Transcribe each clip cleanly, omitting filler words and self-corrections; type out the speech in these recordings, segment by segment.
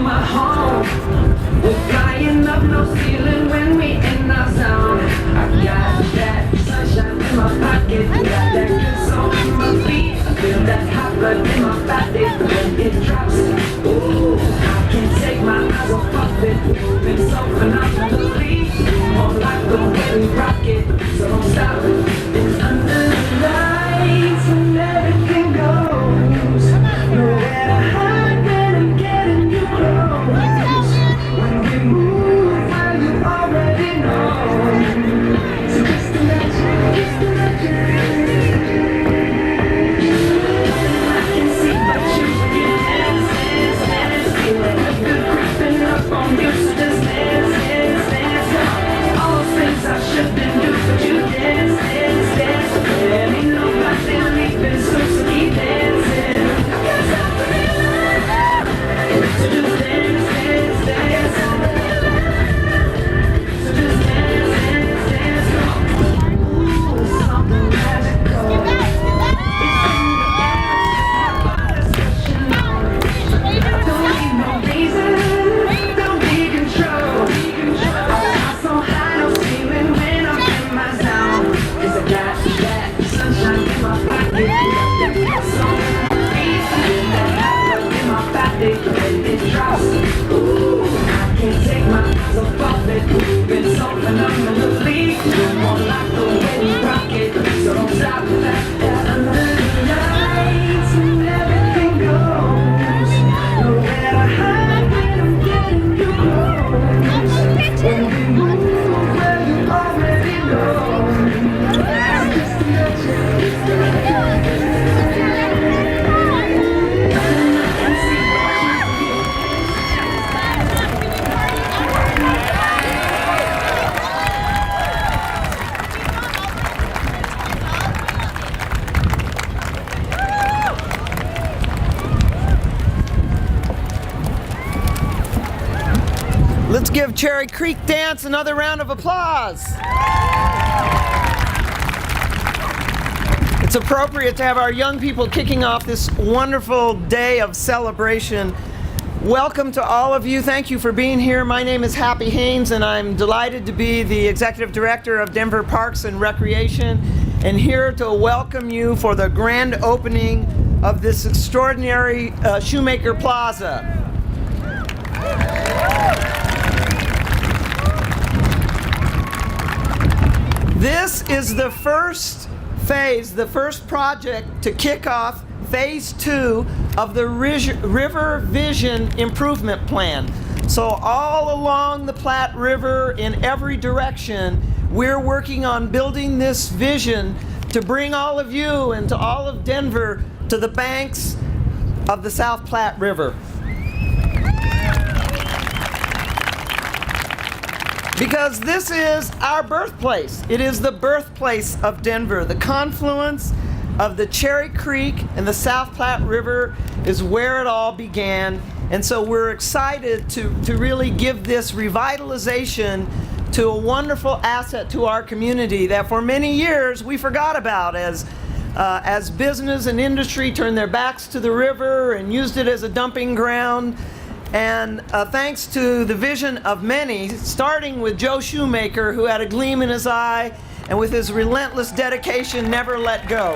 my home. We're flying up no ceiling when we in our zone. I got that sunshine in my pocket, got that good soul in my feet. I feel that hot blood in my body when it drops. Ooh, I can't take my eyes off of it. Moving so phenomenally, more like the way we rock it. So don't stop. It's under the lights and everything goes. Nowhere to hide when I'm getting you close. When we move, well, you already know. So just imagine, just imagine. Nothing I can see but you when you dance, dance, dance. Feeling good creeping up on you, so just dance, dance, dance. All those things I shouldn't do, but you dance, dance, dance. There ain't nobody leaving soon, so keep dancing. I can't stop the feeling. So just dance, dance, dance. So just dance, dance, dance. Ooh, something magical. It's in the air, my body's rushing on. Don't need no reason, don't be control. I'm so high, no ceiling when I'm in my zone. 'Cause I got that sunshine in my pocket, got that good soul in my feet, feel that hot blood in my body when it drops. Ooh, I can't take my eyes off of it, moving so phenomenally. You're more like the way we rock it, so don't stop. Under the lights and everything goes. Nowhere to hide when I'm getting you close. When we move, well, you already know. Just imagine, just imagine. Nothing I can see but you. Let's give Cherry Creek Dance another round of applause. It's appropriate to have our young people kicking off this wonderful day of celebration. Welcome to all of you. Thank you for being here. My name is Happy Haynes, and I'm delighted to be the Executive Director of Denver Parks and Recreation, and here to welcome you for the grand opening of this extraordinary Shoemaker Plaza. This is the first phase, the first project to kick off phase 2 of the River Vision Improvement Plan. So all along the Platte River in every direction, we're working on building this vision to bring all of you and to all of Denver to the banks of the South Platte River. Because this is our birthplace. It is the birthplace of Denver. The confluence of the Cherry Creek and the South Platte River is where it all began. And so we're excited to really give this revitalization to a wonderful asset to our community that for many years we forgot about as business and industry turned their backs to the river and used it as a dumping ground. And thanks to the vision of many, starting with Joe Shoemaker, who had a gleam in his eye and with his relentless dedication never let go.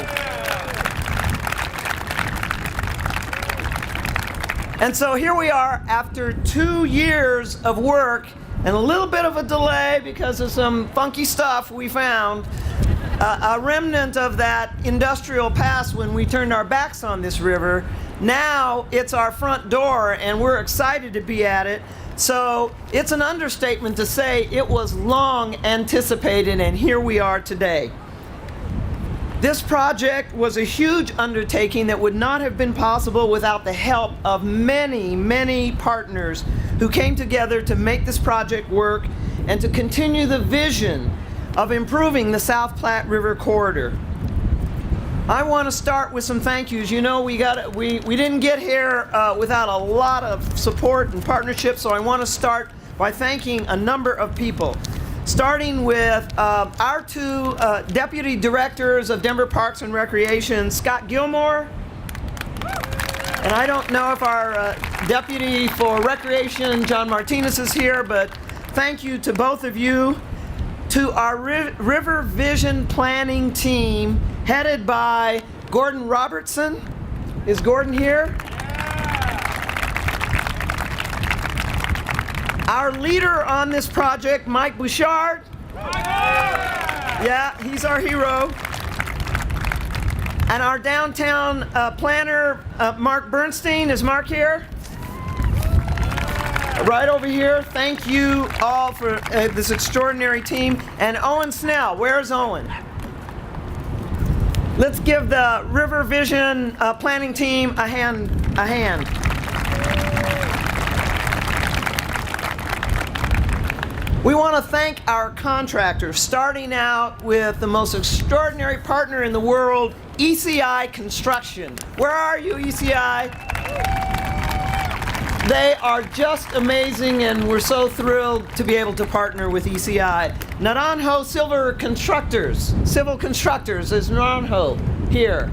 And so here we are after 2 years of work and a little bit of a delay because of some funky stuff we found, a remnant of that industrial past when we turned our backs on this river. Now it's our front door and we're excited to be at it. So it's an understatement to say it was long anticipated, and here we are today. This project was a huge undertaking that would not have been possible without the help of many, many partners who came together to make this project work and to continue the vision of improving the South Platte River corridor. I want to start with some thank yous. You know, we didn't get here without a lot of support and partnership, so I want to start by thanking a number of people. Starting with our two deputy directors of Denver Parks and Recreation, Scott Gilmore, and I don't know if our Deputy for Recreation, John Martinez, is here, but thank you to both of you. To our River Vision planning team, headed by Gordon Robertson. Is Gordon here? Our leader on this project, Mike Bouchard. Yeah, he's our hero. And our downtown planner, Mark Bernstein. Is Mark here? Right over here. Thank you all for this extraordinary team. And Owen Snell. Where's Owen? Let's give the River Vision planning team a hand. We want to thank our contractors, starting out with the most extraordinary partner in the world, ECI Construction. Where are you, ECI? They are just amazing, and we're so thrilled to be able to partner with ECI. Naranjo Civil Constructors is Naranjo here.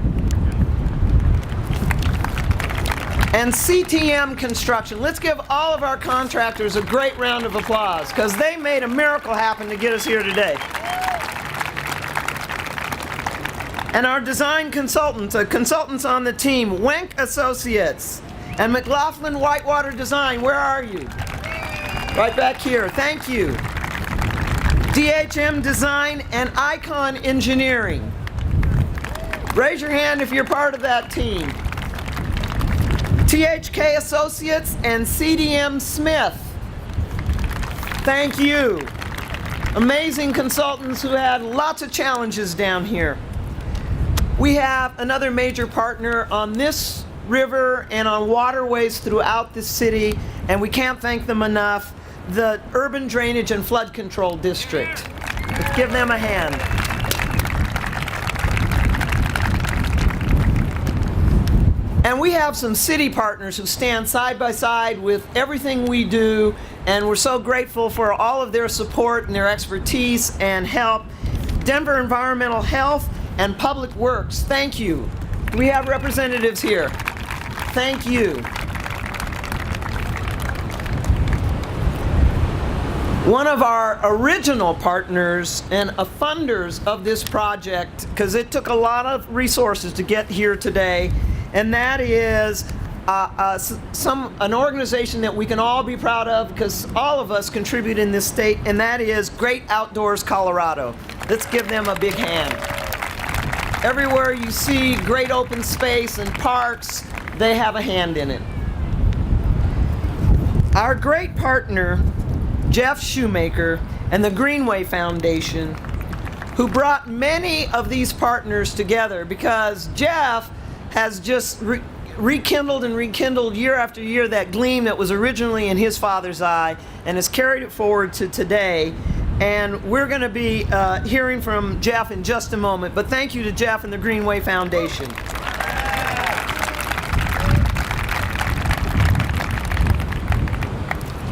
And CTM Construction. Let's give all of our contractors a great round of applause, because they made a miracle happen to get us here today. And our design consultants on the team, Wenck Associates and McLaughlin Whitewater Design. Where are you? Right back here. Thank you. DHM Design and Icon Engineering. Raise your hand if you're part of that team. THK Associates and CDM Smith. Thank you. Amazing consultants who had lots of challenges down here. We have another major partner on this river and on waterways throughout the city, and we can't thank them enough, the Urban Drainage and Flood Control District. Let's give them a hand. And we have some city partners who stand side by side with everything we do, and we're so grateful for all of their support and their expertise and help. Denver Environmental Health and Public Works, thank you. We have representatives here. Thank you. One of our original partners and funders of this project, because it took a lot of resources to get here today, and that is an organization that we can all be proud of, because all of us contribute in this state, and that is Great Outdoors Colorado. Let's give them a big hand. Everywhere you see great open space and parks, they have a hand in it. Our great partner, Jeff Shoemaker and the Greenway Foundation, who brought many of these partners together, because Jeff has just rekindled year after year that gleam that was originally in his father's eye, and has carried it forward to today. And we're going to be hearing from Jeff in just a moment, but thank you to Jeff and the Greenway Foundation.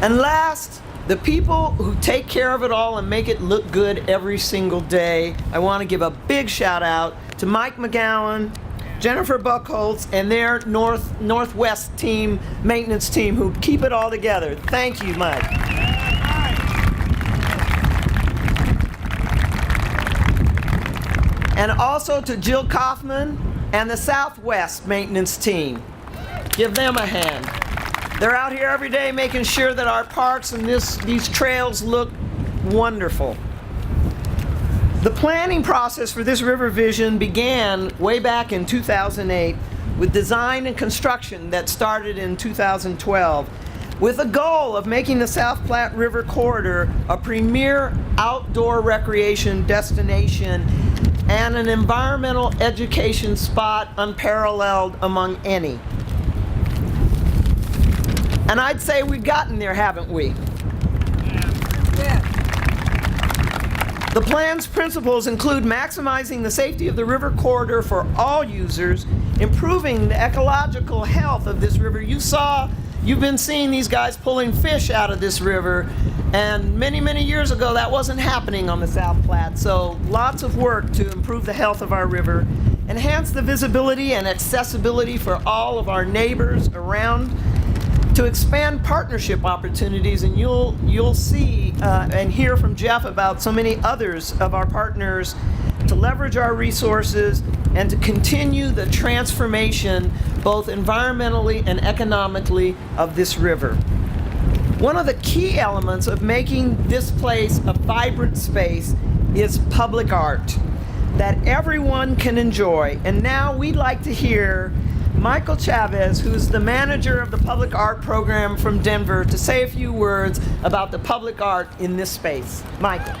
And last, the people who take care of it all and make it look good every single day. I want to give a big shout out to Mike McGowan, Jennifer Buckholz, and their Northwest team, maintenance team, who keep it all together. Thank you, Mike. And also to Jill Kaufman and the Southwest maintenance team. Give them a hand. They're out here every day making sure that our parks and these trails look wonderful. The planning process for this River Vision began way back in 2008 with design and construction that started in 2012, with a goal of making the South Platte River Corridor a premier outdoor recreation destination and an environmental education spot unparalleled among any. And I'd say we've gotten there, haven't we? Yeah. The plan's principles include maximizing the safety of the river corridor for all users, improving the ecological health of this river. You've been seeing these guys pulling fish out of this river, and many, many years ago that wasn't happening on the South Platte. So lots of work to improve the health of our river, enhance the visibility and accessibility for all of our neighbors around, to expand partnership opportunities, and you'll see and hear from Jeff about so many others of our partners to leverage our resources and to continue the transformation both environmentally and economically of this river. One of the key elements of making this place a vibrant space is public art that everyone can enjoy. And now we'd like to hear Michael Chavez, who's the manager of the public art program from Denver, to say a few words about the public art in this space. Michael.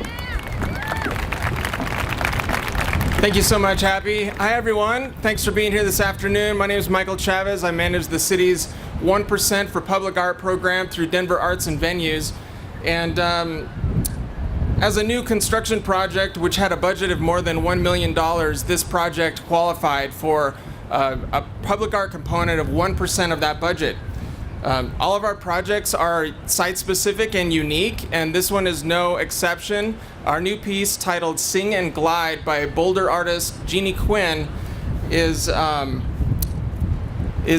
Thank you so much, Happy. Hi, everyone. Thanks for being here this afternoon. My name is Michael Chavez. I manage the city's 1% for Public Art program through Denver Arts and Venues. And as a new construction project, which had a budget of more than $1 million, this project qualified for a public art component of 1% of that budget. All of our projects are site-specific and unique, and this one is no exception. Our new piece, titled Sing and Glide by Boulder artist Jeannie Quinn, is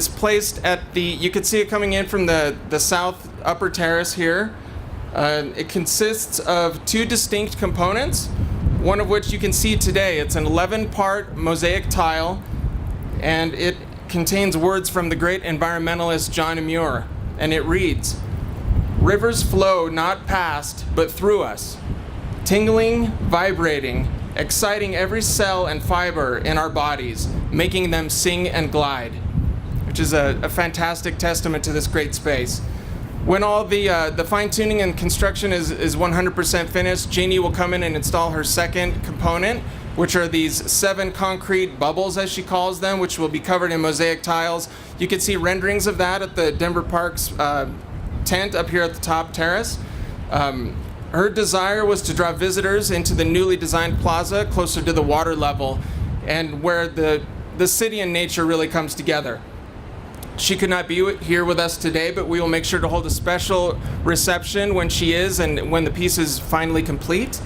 placed at the, you can see it coming in from the south upper terrace here. It consists of two distinct components, one of which you can see today. It's an 11-part mosaic tile, and it contains words from the great environmentalist John Muir, and it reads, "Rivers flow not past, but through us, tingling, vibrating, exciting every cell and fiber in our bodies, making them sing and glide," which is a fantastic testament to this great space. When all the fine-tuning and construction is 100% finished, Jeannie will come in and install her second component, which are these 7 concrete bubbles, as she calls them, which will be covered in mosaic tiles. You can see renderings of that at the Denver Parks tent up here at the top terrace. Her desire was to draw visitors into the newly designed plaza closer to the water level and where the city and nature really comes together. She could not be here with us today, but we will make sure to hold a special reception when she is and when the piece is finally complete.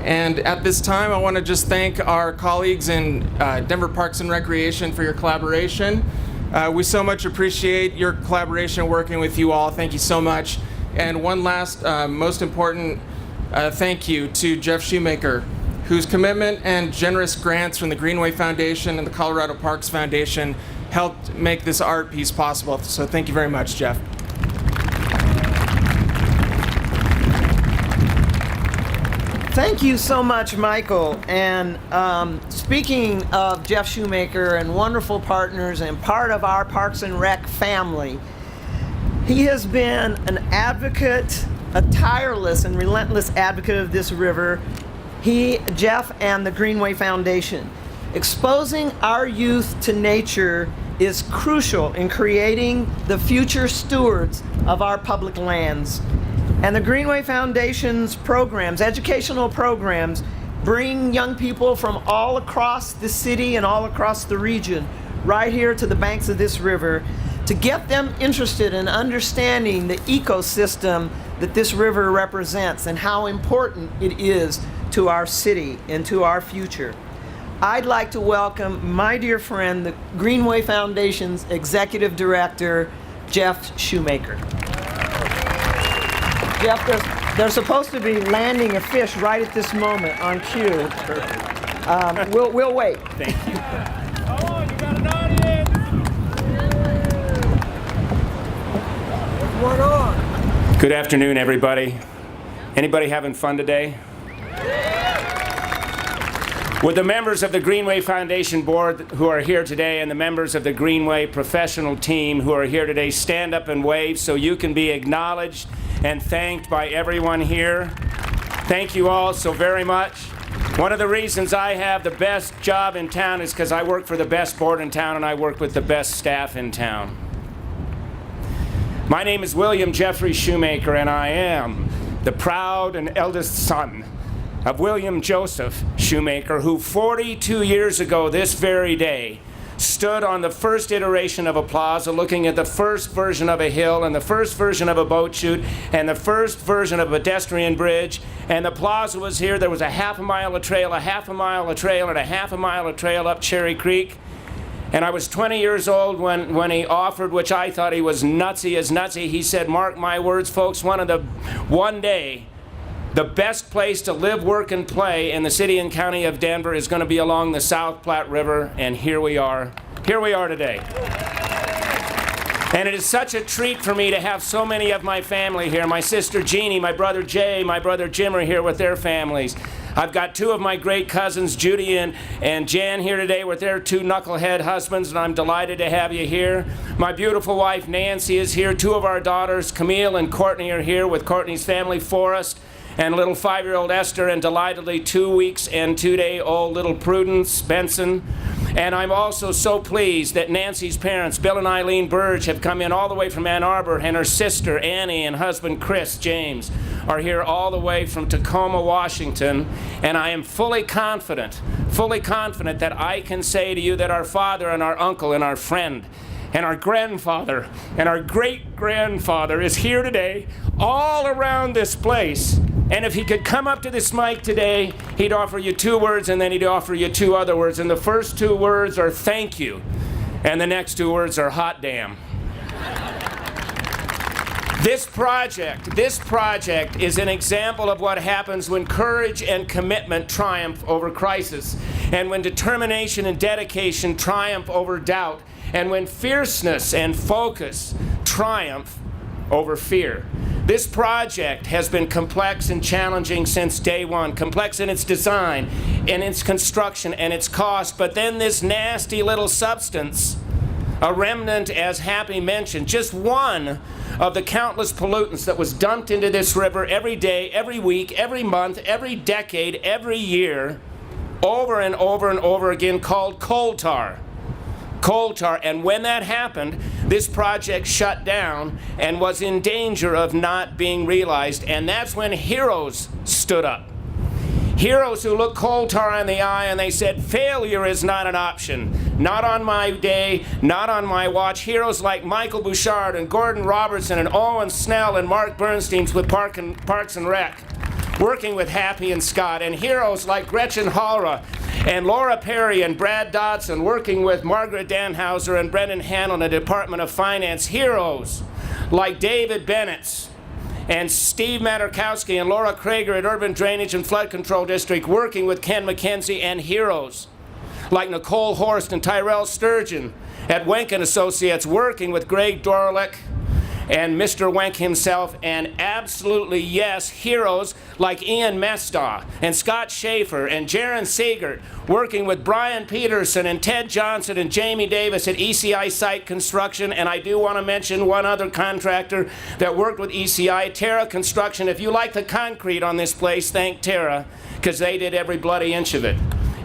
And at this time, I want to just thank our colleagues in Denver Parks and Recreation for your collaboration. We so much appreciate your collaboration working with you all. Thank you so much. And one last, most important thank you to Jeff Shoemaker, whose commitment and generous grants from the Greenway Foundation and the Colorado Parks Foundation helped make this art piece possible. So thank you very much, Jeff. Thank you so much, Michael. And speaking of Jeff Shoemaker and wonderful partners and part of our Parks and Rec family, he has been an advocate, a tireless and relentless advocate of this river. He, Jeff, and the Greenway Foundation. Exposing our youth to nature is crucial in creating the future stewards of our public lands. And the Greenway Foundation's programs, educational programs, bring young people from all across the city and all across the region right here to the banks of this river to get them interested in understanding the ecosystem that this river represents and how important it is to our city and to our future. I'd like to welcome my dear friend, the Greenway Foundation's Executive Director, Jeff Shoemaker. Jeff, they're supposed to be landing a fish right at this moment on cue. We'll wait. Thank you. Come on, you got an audience. What's on? Good afternoon, everybody. Anybody having fun today? Would the members of the Greenway Foundation Board who are here today and the members of the Greenway professional team who are here today stand up and wave so you can be acknowledged and thanked by everyone here? Thank you all so very much. One of the reasons I have the best job in town is because I work for the best board in town and I work with the best staff in town. My name is William Jeffrey Shoemaker, and I am the proud and eldest son of William Joseph Shoemaker, who 42 years ago this very day stood on the first iteration of a plaza looking at the first version of a hill and the first version of a boat chute and the first version of a pedestrian bridge. And the plaza was here. There was a half a mile of trail, a half a mile of trail, and a half a mile of trail up Cherry Creek. And I was 20 years old when he offered, which I thought he was nutsy as nutsy. He said, mark my words, folks, one day, the best place to live, work, and play in the city and county of Denver is going to be along the South Platte River, and here we are. Here we are today. And it is such a treat for me to have so many of my family here. My sister Jeannie, my brother Jay, my brother Jim are here with their families. I've got two of my great cousins, Judy and Jan, here today with their two knucklehead husbands, and I'm delighted to have you here. My beautiful wife, Nancy, is here. Two of our daughters, Camille and Courtney, are here with Courtney's family, Forrest, and little 5-year-old Esther, and delightedly 2 weeks and 2-day-old little Prudence Benson. And I'm also so pleased that Nancy's parents, Bill and Eileen Burge, have come in all the way from Ann Arbor, and her sister, Annie, and husband, Chris James, are here all the way from Tacoma, Washington. And I am fully confident that I can say to you that our father and our uncle and our friend and our grandfather and our great-grandfather is here today all around this place. And if he could come up to this mic today, he'd offer you 2 words, and then he'd offer you 2 other words. And the first 2 words are thank you, and the next 2 words are hot damn. This project is an example of what happens when courage and commitment triumph over crisis, and when determination and dedication triumph over doubt, and when fierceness and focus triumph over fear. This project has been complex and challenging since day one, complex in its design, in its construction, and its cost, but then this nasty little substance, a remnant, as Happy mentioned, just one of the countless pollutants that was dumped into this river every day, every week, every month, every decade, every year, over and over and over again, called coal tar. Coal tar. And when that happened, this project shut down and was in danger of not being realized. And that's when heroes stood up. Heroes who looked coal tar in the eye and they said, failure is not an option. Not on my day, not on my watch. Heroes like Michael Bouchard and Gordon Robertson and Owen Snell and Mark Bernstein with Parks and Rec, working with Happy and Scott. And heroes like Gretchen Halra and Laura Perry and Brad Dodson, working with Margaret Danhauser and Brendan Hanlon in the Department of Finance. Heroes like David Bennett and Steve Materkowski and Laura Krager at Urban Drainage and Flood Control District, working with Ken McKenzie. And heroes like Nicole Horst and Tyrell Sturgeon at Wenck and Associates, working with Greg Dorlick and Mr. Wenck himself. And absolutely, yes, heroes like Ian Mestaw and Scott Schaefer and Jaron Siegert, working with Brian Peterson and Ted Johnson and Jamie Davis at ECI Site Construction. And I do want to mention one other contractor that worked with ECI, Terra Construction. If you like the concrete on this place, thank Terra, because they did every bloody inch of it.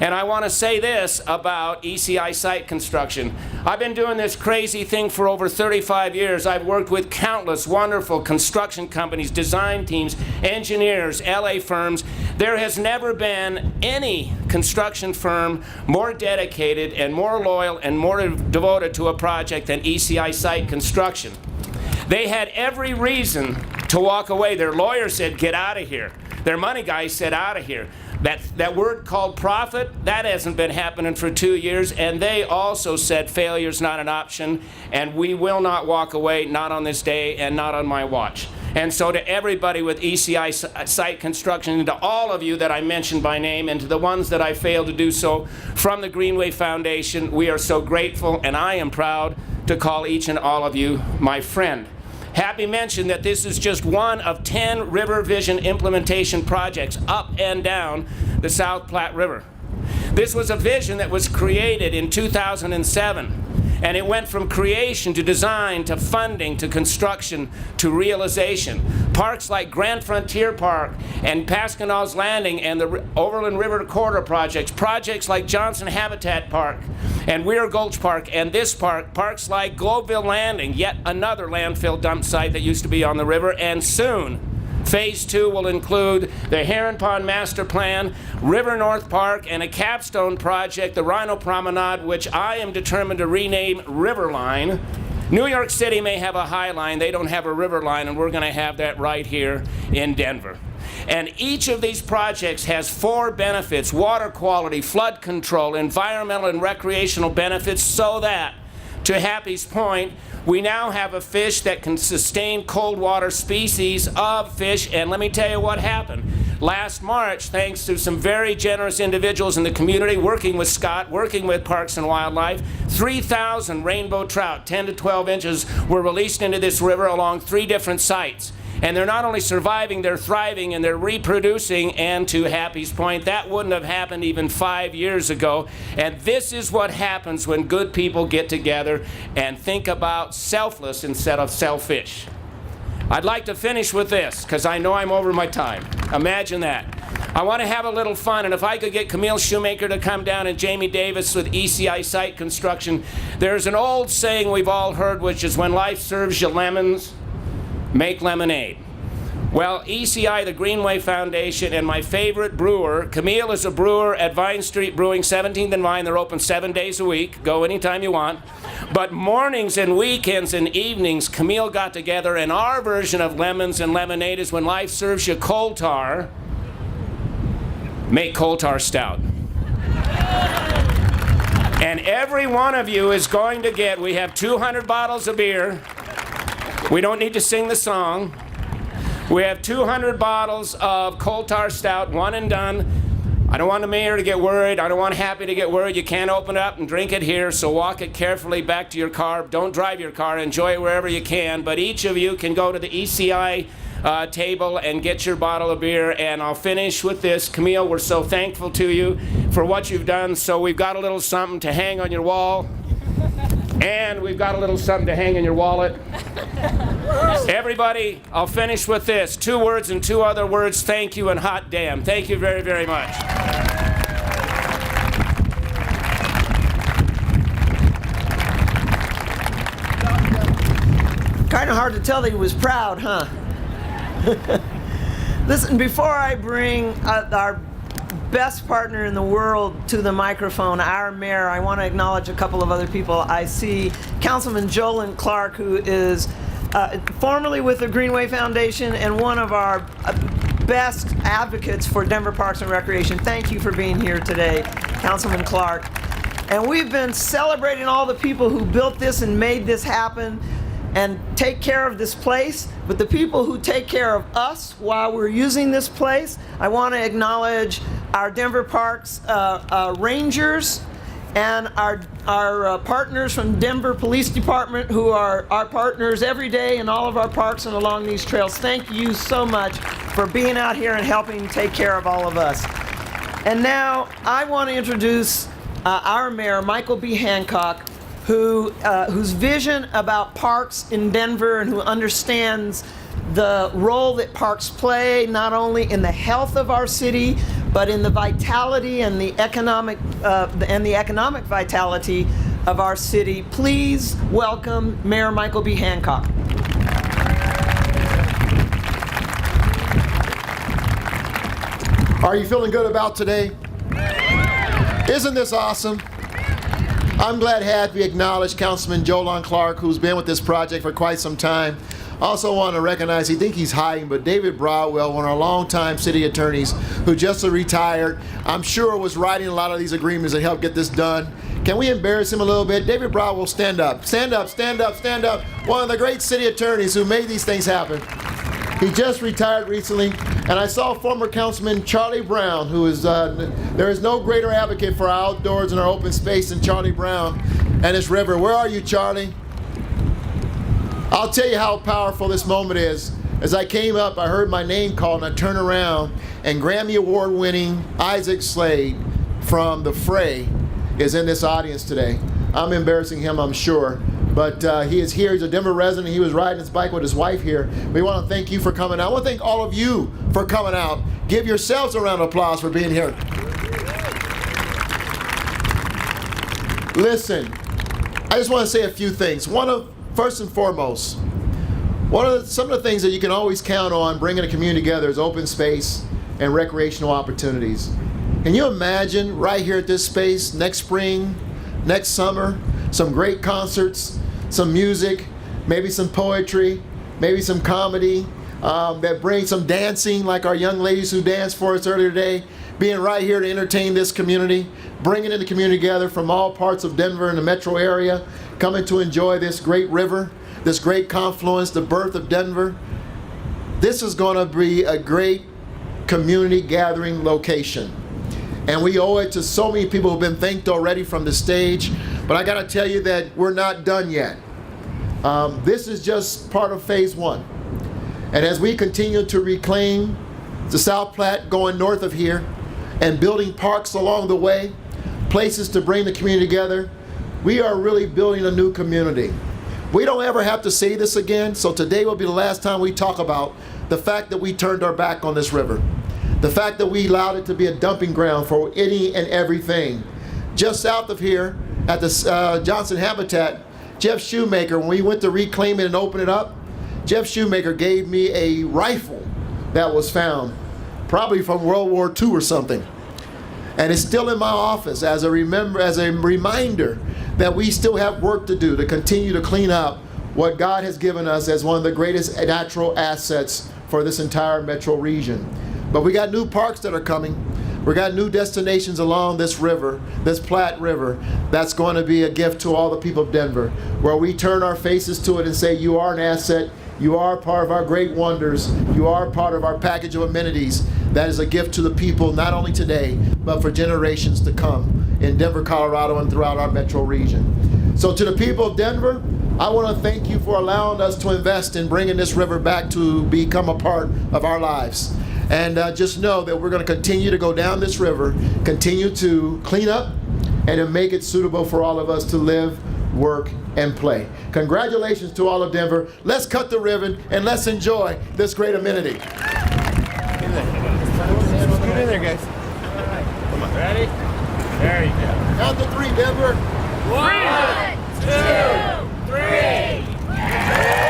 And I want to say this about ECI Site Construction. I've been doing this crazy thing for over 35 years. I've worked with countless wonderful construction companies, design teams, engineers, LA firms. There has never been any construction firm more dedicated and more loyal and more devoted to a project than ECI Site Construction. They had every reason to walk away. Their lawyer said, get out of here. Their money guy said, out of here. That word called profit, that hasn't been happening for 2 years, and they also said failure's not an option, and we will not walk away, not on this day and not on my watch. And so to everybody with ECI Site Construction, and to all of you that I mentioned by name, and to the ones that I failed to do so, from the Greenway Foundation, we are so grateful, and I am proud to call each and all of you my friend. Happy mentioned that this is just one of 10 River Vision implementation projects up and down the South Platte River. This was a vision that was created in 2007. And it went from creation to design to funding to construction to realization. Parks like Grand Frontier Park and Pasquinel's Landing and the Overland River Corridor projects, projects like Johnson Habitat Park and Weir Gulch Park and this park, parks like Globeville Landing, yet another landfill dump site that used to be on the river, and soon Phase 2 will include the Heron Pond Master Plan, River North Park, and a capstone project, the Rhino Promenade, which I am determined to rename Riverline. New York City may have a High Line. They don't have a River Line, and we're going to have that right here in Denver. And each of these projects has 4 benefits: water quality, flood control, environmental and recreational benefits, so that, to Happy's point, we now have a fish that can sustain cold water species of fish. And let me tell you what happened. Last March, thanks to some very generous individuals in the community, working with Scott, working with Parks and Wildlife, 3,000 rainbow trout, 10 to 12 inches, were released into this river along 3 different sites. And they're not only surviving, they're thriving and they're reproducing. And to Happy's point, that wouldn't have happened even 5 years ago. And this is what happens when good people get together and think about selfless instead of selfish. I'd like to finish with this, because I know I'm over my time. Imagine that. I want to have a little fun, and if I could get Camille Shoemaker to come down and Jamie Davis with ECI Site Construction. There's an old saying we've all heard, which is, when life serves you lemons, make lemonade. Well, ECI, the Greenway Foundation, and my favorite brewer, Camille is a brewer at Vine Street Brewing, 17th and Vine. They're open 7 days a week. Go anytime you want. But mornings and weekends and evenings, Camille got together, and our version of lemons and lemonade is, when life serves you coal tar, make coal tar stout. And every one of you is going to get, we have 200 bottles of beer. We don't need to sing the song. We have 200 bottles of coal tar stout, one and done. I don't want the mayor to get worried. I don't want Happy to get worried. You can't open it up and drink it here, so walk it carefully back to your car. Don't drive your car. Enjoy it wherever you can. But each of you can go to the ECI table and get your bottle of beer. And I'll finish with this. Camille, we're so thankful to you for what you've done. So we've got a little something to hang on your wall. And we've got a little something to hang in your wallet. Everybody, I'll finish with this. 2 words and 2 other words: thank you and hot damn. Thank you very, very much. Kind of hard to tell that he was proud, huh? Listen, before I bring our best partner in the world to the microphone, our mayor, I want to acknowledge a couple of other people. I see Councilman Jolyn Clark, who is formerly with the Greenway Foundation and one of our best advocates for Denver Parks and Recreation. Thank you for being here today, Councilman Clark. And we've been celebrating all the people who built this and made this happen and take care of this place, but the people who take care of us while we're using this place. I want to acknowledge our Denver Parks Rangers and our partners from Denver Police Department, who are our partners every day in all of our parks and along these trails. Thank you so much for being out here and helping take care of all of us. And now I want to introduce our mayor, Michael B. Hancock, whose vision about parks in Denver and who understands the role that parks play not only in the health of our city, but in the vitality and the economic vitality of our city. Please welcome Mayor Michael B. Hancock. Are you feeling good about today? Isn't this awesome? I'm glad Happy acknowledged Councilman Jolyn Clark, who's been with this project for quite some time. Also want to recognize, he think he's hiding, but David Broadwell, one of our longtime city attorneys who just retired, I'm sure was writing a lot of these agreements that helped get this done. Can we embarrass him a little bit? David Broadwell, stand up. Stand up, stand up, stand up. One of the great city attorneys who made these things happen. He just retired recently, and I saw former Councilman Charlie Brown, who is, there is no greater advocate for our outdoors and our open space than Charlie Brown and this river. Where are you, Charlie? I'll tell you how powerful this moment is. As I came up, I heard my name called, and I turned around, and Grammy Award-winning Isaac Slade from The Fray is in this audience today. I'm embarrassing him, I'm sure. But he is here. He's a Denver resident. He was riding his bike with his wife here. We want to thank you for coming out. I want to thank all of you for coming out. Give yourselves a round of applause for being here. Listen, I just want to say a few things. First and foremost, some of the things that you can always count on bringing a community together is open space and recreational opportunities. Can you imagine right here at this space next spring, next summer, some great concerts, some music, maybe some poetry, maybe some comedy, that brings some dancing, like our young ladies who danced for us earlier today, being right here to entertain this community, bringing in the community together from all parts of Denver and the metro area, coming to enjoy this great river, this great confluence, the birth of Denver. This is going to be a great community gathering location. And we owe it to so many people who've been thanked already from the stage. But I got to tell you that we're not done yet. This is just part of phase one. And as we continue to reclaim the South Platte going north of here and building parks along the way, places to bring the community together, we are really building a new community. We don't ever have to say this again, so today will be the last time we talk about the fact that we turned our back on this river. The fact that we allowed it to be a dumping ground for any and everything. Just south of here at the Johnson Habitat, Jeff Shoemaker, when we went to reclaim it and open it up, Jeff Shoemaker gave me a rifle that was found, probably from World War II or something. And it's still in my office as a reminder that we still have work to do to continue to clean up what God has given us as one of the greatest natural assets for this entire metro region. But we got new parks that are coming. We got new destinations along this river, this Platte River, that's going to be a gift to all the people of Denver, where we turn our faces to it and say, you are an asset, you are part of our great wonders, you are part of our package of amenities that is a gift to the people, not only today, but for generations to come in Denver, Colorado, and throughout our metro region. So to the people of Denver, I want to thank you for allowing us to invest in bringing this river back to become a part of our lives. And just know that we're going to continue to go down this river, continue to clean up, and to make it suitable for all of us to live, work, and play. Congratulations to all of Denver. Let's cut the ribbon and let's enjoy this great amenity. Get in there, guys. Come on. Ready? There you go. Count to three, Denver. 1, 2, 3.